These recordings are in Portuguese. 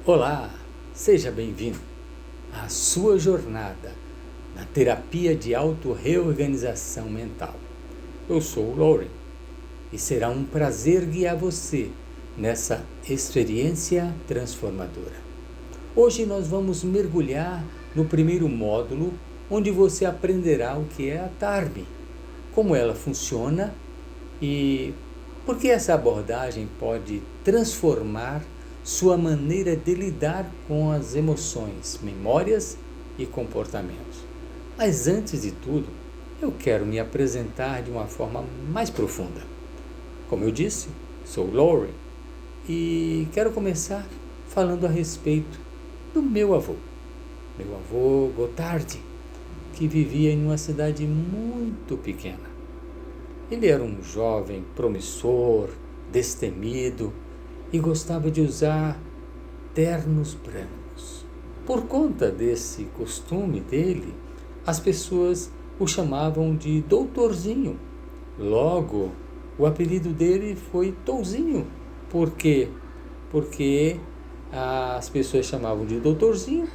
Olá, seja bem-vindo à sua jornada na terapia de autorreorganização mental. Eu sou o Lauren e será um prazer guiar você nessa experiência transformadora. Hoje nós vamos mergulhar no primeiro módulo, onde você aprenderá o que é a TARB, como ela funciona e por que essa abordagem pode transformar sua maneira de lidar com as emoções, memórias e comportamentos. Mas antes de tudo, eu quero me apresentar de uma forma mais profunda. Como eu disse, sou Lauren e quero começar falando a respeito do meu avô Gotthard, que vivia em uma cidade muito pequena. Ele era um jovem promissor, destemido, e gostava de usar ternos brancos. Por conta desse costume dele, as pessoas o chamavam de Doutorzinho. Logo, o apelido dele foi Touzinho. Por quê? Porque as pessoas chamavam de Doutorzinho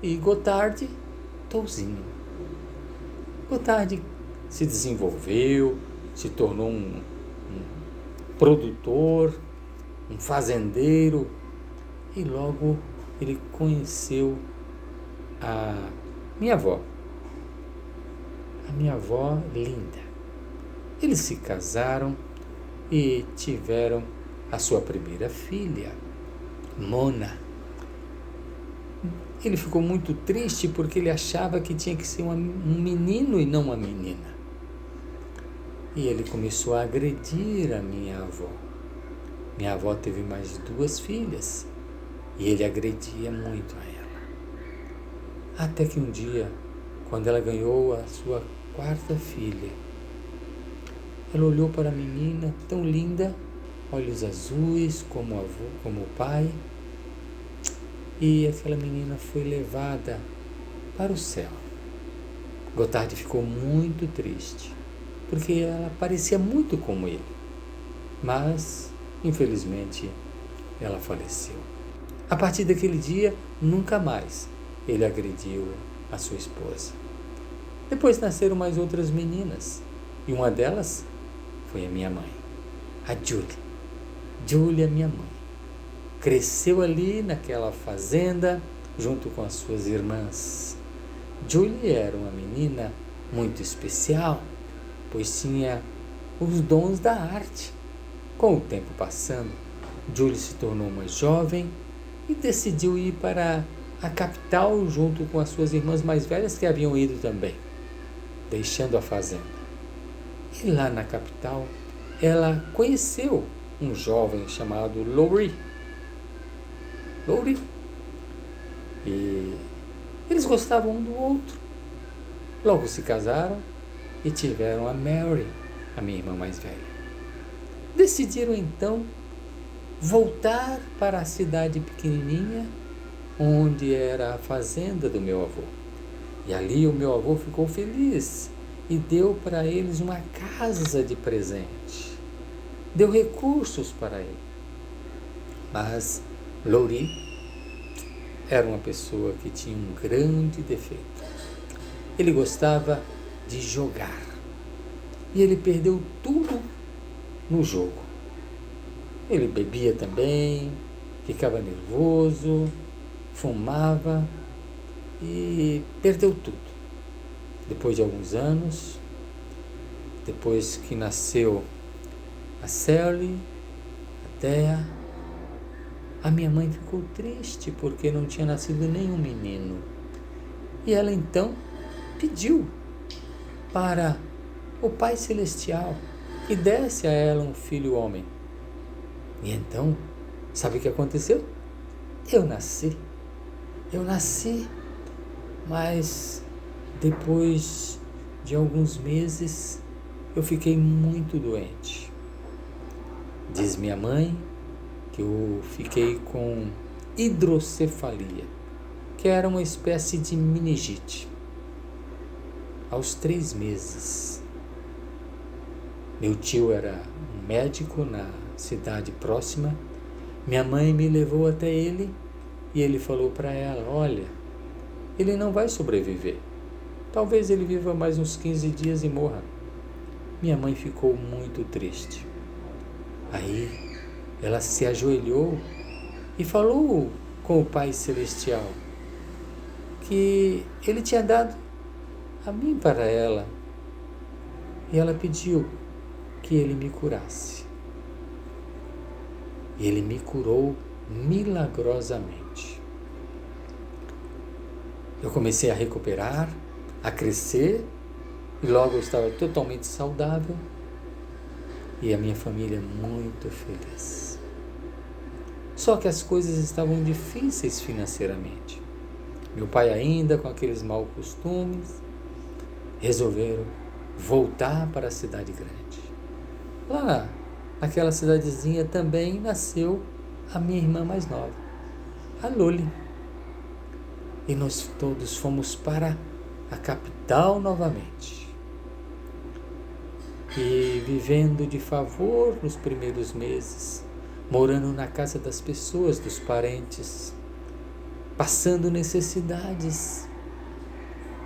e Gotthard, Touzinho. Gotthard se desenvolveu, se tornou um produtor, um fazendeiro, e logo ele conheceu a minha avó linda. Eles se casaram e tiveram a sua primeira filha, Mona. Ele ficou muito triste porque ele achava que tinha que ser um menino e não uma menina. E ele começou a agredir a minha avó. Minha avó teve mais 2 filhas e ele agredia muito a ela. Até que um dia, quando ela ganhou a sua 4ª filha, ela olhou para a menina tão linda, olhos azuis como o avô, como o pai, e aquela menina foi levada para o céu. Gotthard ficou muito triste, porque ela parecia muito como ele, mas infelizmente, ela faleceu. A partir daquele dia, nunca mais ele agrediu a sua esposa. Depois nasceram mais outras meninas, e uma delas foi a minha mãe, a Julie. Julie, minha mãe, cresceu ali naquela fazenda, junto com as suas irmãs. Julie era uma menina muito especial, pois tinha os dons da arte. Com o tempo passando, Julie se tornou uma jovem e decidiu ir para a capital junto com as suas irmãs mais velhas que haviam ido também, deixando a fazenda. E lá na capital, ela conheceu um jovem chamado Laurie. E eles gostavam um do outro. Logo se casaram e tiveram a Mary, a minha irmã mais velha. Decidiram então voltar para a cidade pequenininha onde era a fazenda do meu avô. E ali o meu avô ficou feliz e deu para eles uma casa de presente. Deu recursos para ele. Mas Laurie era uma pessoa que tinha um grande defeito. Ele gostava de jogar. E ele perdeu tudo no jogo. Ele bebia também, ficava nervoso, fumava e perdeu tudo. Depois de alguns anos, depois que nasceu a Sally, a Thea, a minha mãe ficou triste porque não tinha nascido nenhum menino. E ela então pediu para o Pai Celestial que desse a ela um filho homem. E então, sabe o que aconteceu? Eu nasci, mas depois de alguns meses eu fiquei muito doente. Diz minha mãe que eu fiquei com hidrocefalia, que era uma espécie de meningite. Aos 3 meses, meu tio era um médico na cidade próxima. Minha mãe me levou até ele E ele falou para ela: olha, ele não vai sobreviver. Talvez ele viva mais uns 15 dias e morra. Minha mãe ficou muito triste. Aí ela se ajoelhou e falou com o Pai Celestial que ele tinha dado a mim para ela. E ela pediu que ele me curasse. E ele me curou milagrosamente. Eu comecei a recuperar, a crescer, e logo eu estava totalmente saudável e a minha família muito feliz. Só que as coisas estavam difíceis financeiramente. Meu pai ainda com aqueles maus costumes, resolveram voltar para a cidade grande. Lá, naquela cidadezinha também nasceu a minha irmã mais nova, a Loli. E nós todos fomos para a capital novamente. E vivendo de favor nos primeiros meses, morando na casa das pessoas, dos parentes, passando necessidades.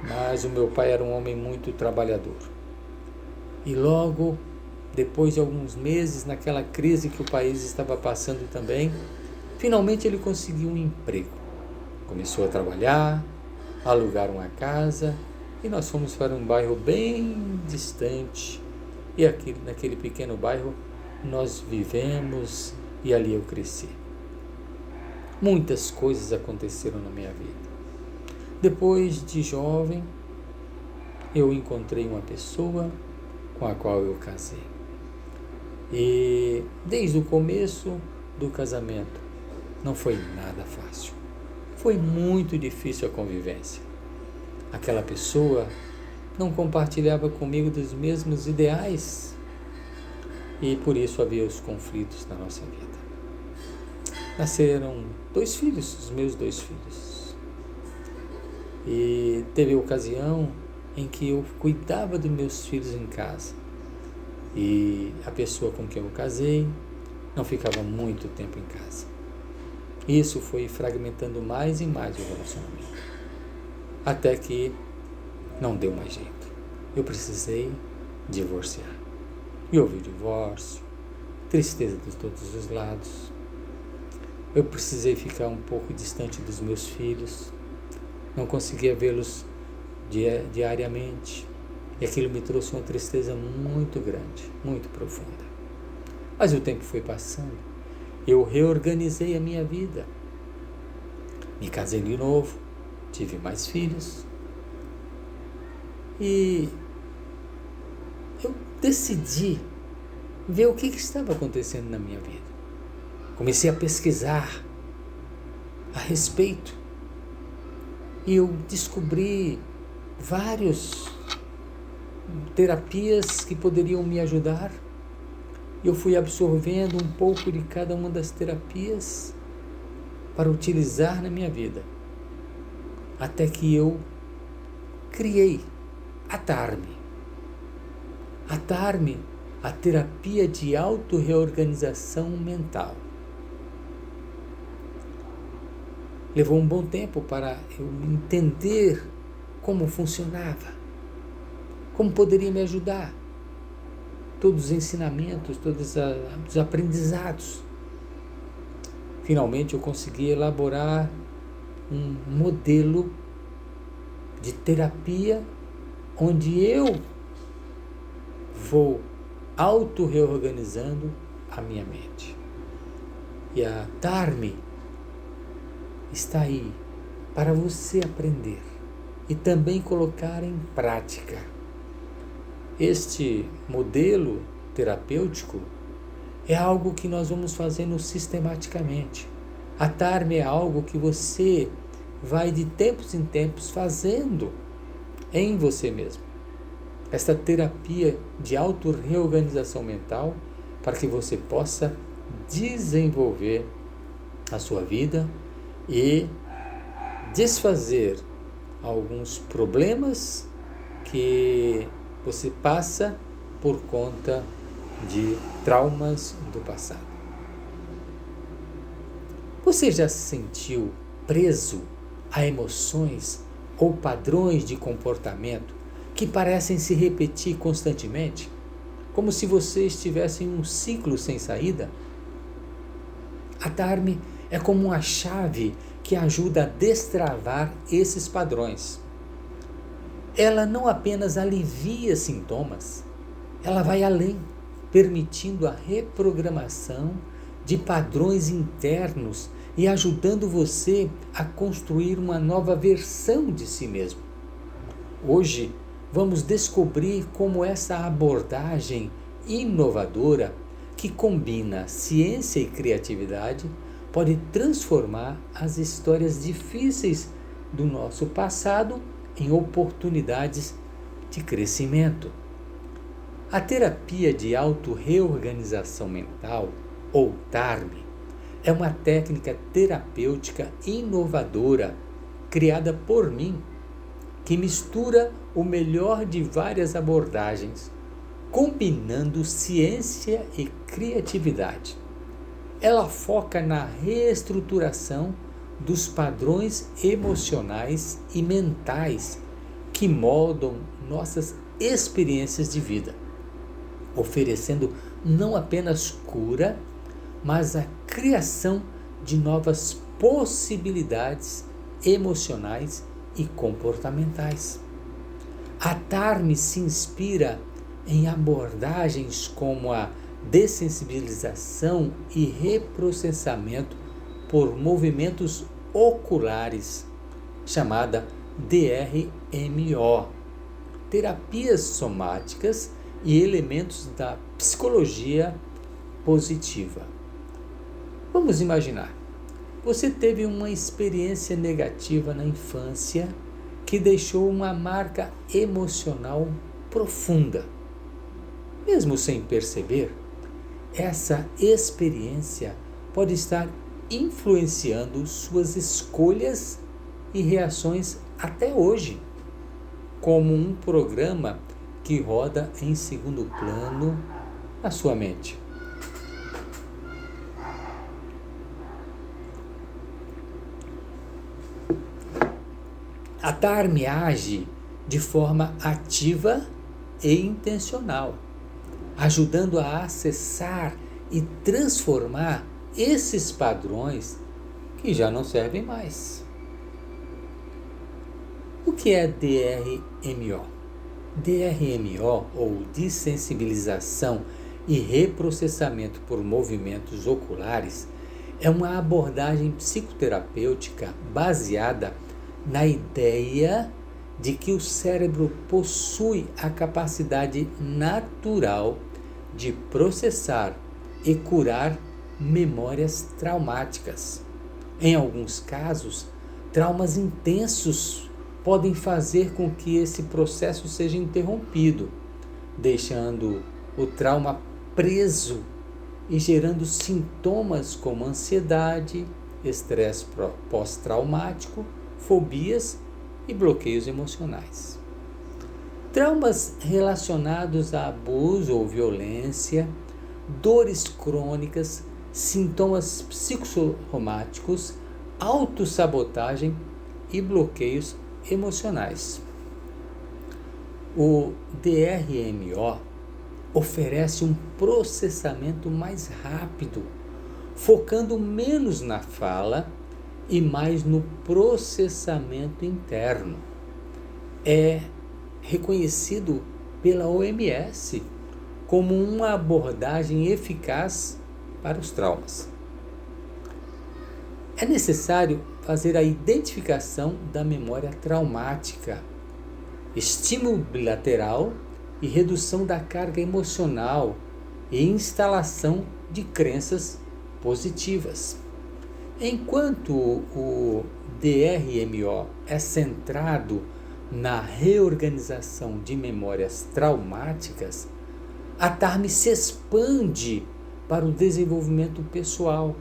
Mas o meu pai era um homem muito trabalhador. E logo, depois de alguns meses, naquela crise que o país estava passando também, finalmente ele conseguiu um emprego. Começou a trabalhar, a alugar uma casa, e nós fomos para um bairro bem distante. E aqui, naquele pequeno bairro, nós vivemos e ali eu cresci. Muitas coisas aconteceram na minha vida. Depois de jovem, eu encontrei uma pessoa com a qual eu casei. E desde o começo do casamento, não foi nada fácil. Foi muito difícil a convivência. Aquela pessoa não compartilhava comigo dos mesmos ideais e por isso havia os conflitos na nossa vida. Nasceram 2 filhos, os meus 2 filhos. E teve ocasião em que eu cuidava dos meus filhos em casa. E a pessoa com quem eu casei não ficava muito tempo em casa. Isso foi fragmentando mais e mais o relacionamento. Até que não deu mais jeito. Eu precisei divorciar. E houve o divórcio, tristeza de todos os lados. Eu precisei ficar um pouco distante dos meus filhos. Não conseguia vê-los diariamente. E aquilo me trouxe uma tristeza muito grande, muito profunda. Mas o tempo foi passando. Eu reorganizei a minha vida. Me casei de novo, tive mais filhos. E eu decidi ver o que estava acontecendo na minha vida. Comecei a pesquisar a respeito. E eu descobri várias terapias que poderiam me ajudar. Eu fui absorvendo um pouco de cada uma das terapias para utilizar na minha vida. Até que eu criei a TARME. A TARME, a terapia de autorreorganização mental. Levou um bom tempo para eu entender como funcionava, como poderia me ajudar. Todos os ensinamentos, todos os aprendizados. Finalmente eu consegui elaborar um modelo de terapia onde eu vou auto-reorganizando a minha mente. E a TARME está aí para você aprender e também colocar em prática. Este modelo terapêutico é algo que nós vamos fazendo sistematicamente. A TARME é algo que você vai de tempos em tempos fazendo em você mesmo. Esta terapia de auto-reorganização mental para que você possa desenvolver a sua vida e desfazer alguns problemas que você passa por conta de traumas do passado. Você já se sentiu preso a emoções ou padrões de comportamento que parecem se repetir constantemente, como se você estivesse em um ciclo sem saída? A Dharma é como uma chave que ajuda a destravar esses padrões. Ela não apenas alivia sintomas, ela vai além, permitindo a reprogramação de padrões internos e ajudando você a construir uma nova versão de si mesmo. Hoje, vamos descobrir como essa abordagem inovadora, que combina ciência e criatividade, pode transformar as histórias difíceis do nosso passado em oportunidades de crescimento. A terapia de autorreorganização mental, ou Dharma, é uma técnica terapêutica inovadora criada por mim, que mistura o melhor de várias abordagens, combinando ciência e criatividade. Ela foca na reestruturação dos padrões emocionais e mentais que moldam nossas experiências de vida, oferecendo não apenas cura, mas a criação de novas possibilidades emocionais e comportamentais. A Dharma se inspira em abordagens como a dessensibilização e reprocessamento por movimentos oculares, chamada DRMO, terapias somáticas e elementos da psicologia positiva. Vamos imaginar, você teve uma experiência negativa na infância que deixou uma marca emocional profunda. Mesmo sem perceber, essa experiência pode estar influenciando suas escolhas e reações até hoje, como um programa que roda em segundo plano na sua mente. A Dharma age de forma ativa e intencional, ajudando a acessar e transformar esses padrões que já não servem mais. O que é DRMO? DRMO, ou dessensibilização e reprocessamento por movimentos oculares, é uma abordagem psicoterapêutica baseada na ideia de que o cérebro possui a capacidade natural de processar e curar memórias traumáticas. Em alguns casos, traumas intensos podem fazer com que esse processo seja interrompido, deixando o trauma preso e gerando sintomas como ansiedade, estresse pós-traumático, fobias e bloqueios emocionais. Traumas relacionados a abuso ou violência, dores crônicas, sintomas psicossomáticos, autossabotagem e bloqueios emocionais. O DRMO oferece um processamento mais rápido, focando menos na fala e mais no processamento interno. É reconhecido pela OMS como uma abordagem eficaz para os traumas. É necessário fazer a identificação da memória traumática, estímulo bilateral e redução da carga emocional e instalação de crenças positivas. Enquanto o DRMO é centrado na reorganização de memórias traumáticas, a Dharma se expande para o desenvolvimento pessoal,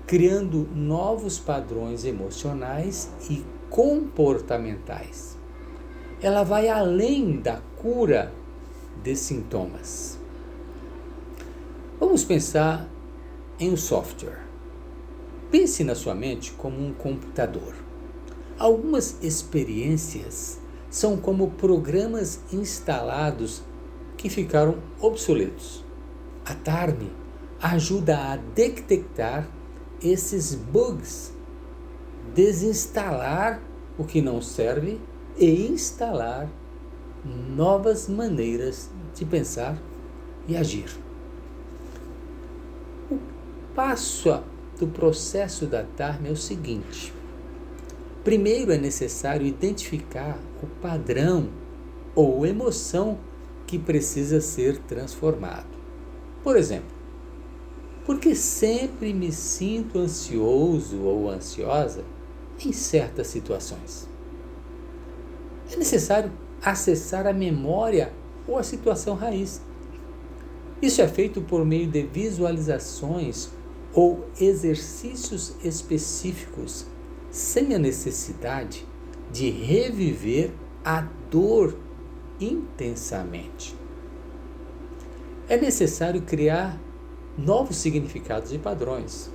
criando novos padrões emocionais e comportamentais. Ela vai além da cura de sintomas. Vamos pensar em um software. Pense na sua mente como um computador. Algumas experiências são como programas instalados que ficaram obsoletos. A Dharma ajuda a detectar esses bugs, desinstalar o que não serve e instalar novas maneiras de pensar e agir. O passo do processo da Dharma é o seguinte: primeiro é necessário identificar o padrão ou emoção que precisa ser transformado. Por exemplo, por que sempre me sinto ansioso ou ansiosa em certas situações? É necessário acessar a memória ou a situação raiz. Isso é feito por meio de visualizações ou exercícios específicos, sem a necessidade de reviver a dor intensamente. É necessário criar novos significados e padrões.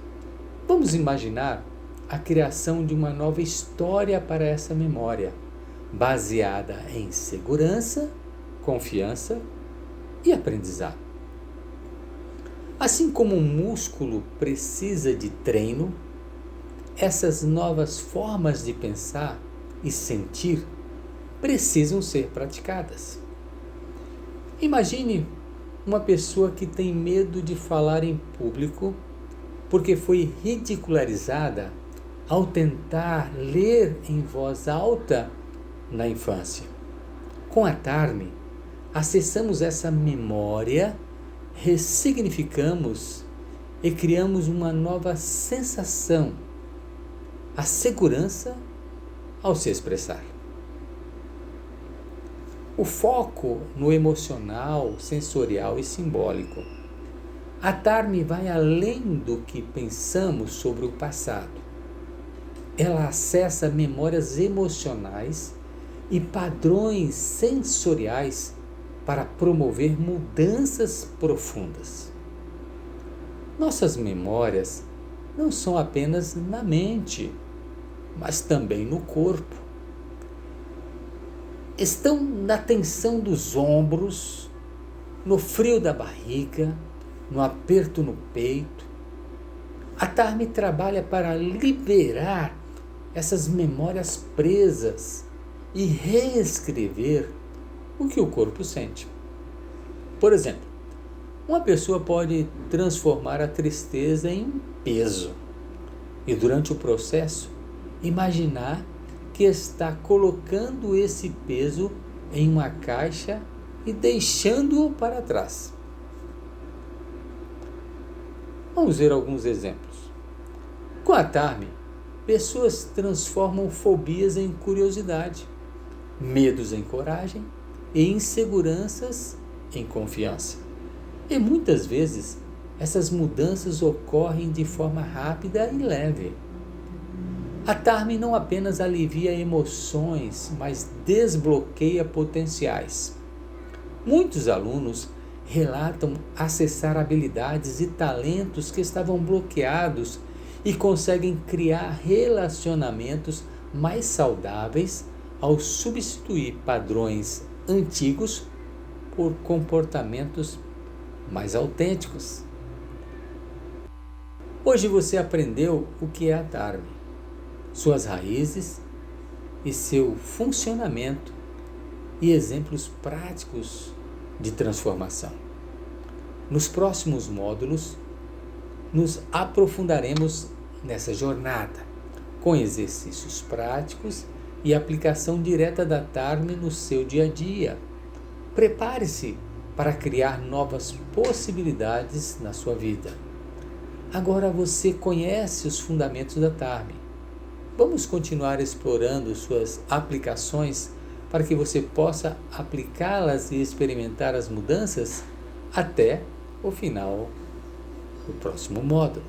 Vamos imaginar a criação de uma nova história para essa memória, baseada em segurança, confiança e aprendizado. Assim como um músculo precisa de treino, essas novas formas de pensar e sentir precisam ser praticadas. Imagine uma pessoa que tem medo de falar em público porque foi ridicularizada ao tentar ler em voz alta na infância. Com a Dharma, acessamos essa memória, ressignificamos e criamos uma nova sensação, a segurança ao se expressar. O foco no emocional, sensorial e simbólico. A Dharma vai além do que pensamos sobre o passado. Ela acessa memórias emocionais e padrões sensoriais para promover mudanças profundas. Nossas memórias não são apenas na mente, mas também no corpo. Estão na tensão dos ombros, no frio da barriga, no aperto no peito. A Dharma trabalha para liberar essas memórias presas e reescrever o que o corpo sente. Por exemplo, uma pessoa pode transformar a tristeza em peso e, durante o processo, imaginar que está colocando esse peso em uma caixa e deixando-o para trás. Vamos ver alguns exemplos. Com a Dharma, pessoas transformam fobias em curiosidade, medos em coragem e inseguranças em confiança. E muitas vezes essas mudanças ocorrem de forma rápida e leve. A Dharma não apenas alivia emoções, mas desbloqueia potenciais. Muitos alunos relatam acessar habilidades e talentos que estavam bloqueados e conseguem criar relacionamentos mais saudáveis ao substituir padrões antigos por comportamentos mais autênticos. Hoje você aprendeu o que é a Dharma, suas raízes e seu funcionamento e exemplos práticos de transformação. Nos próximos módulos, nos aprofundaremos nessa jornada, com exercícios práticos e aplicação direta da Dharma no seu dia a dia. Prepare-se para criar novas possibilidades na sua vida. Agora você conhece os fundamentos da Dharma. Vamos continuar explorando suas aplicações para que você possa aplicá-las e experimentar as mudanças até o final do próximo módulo.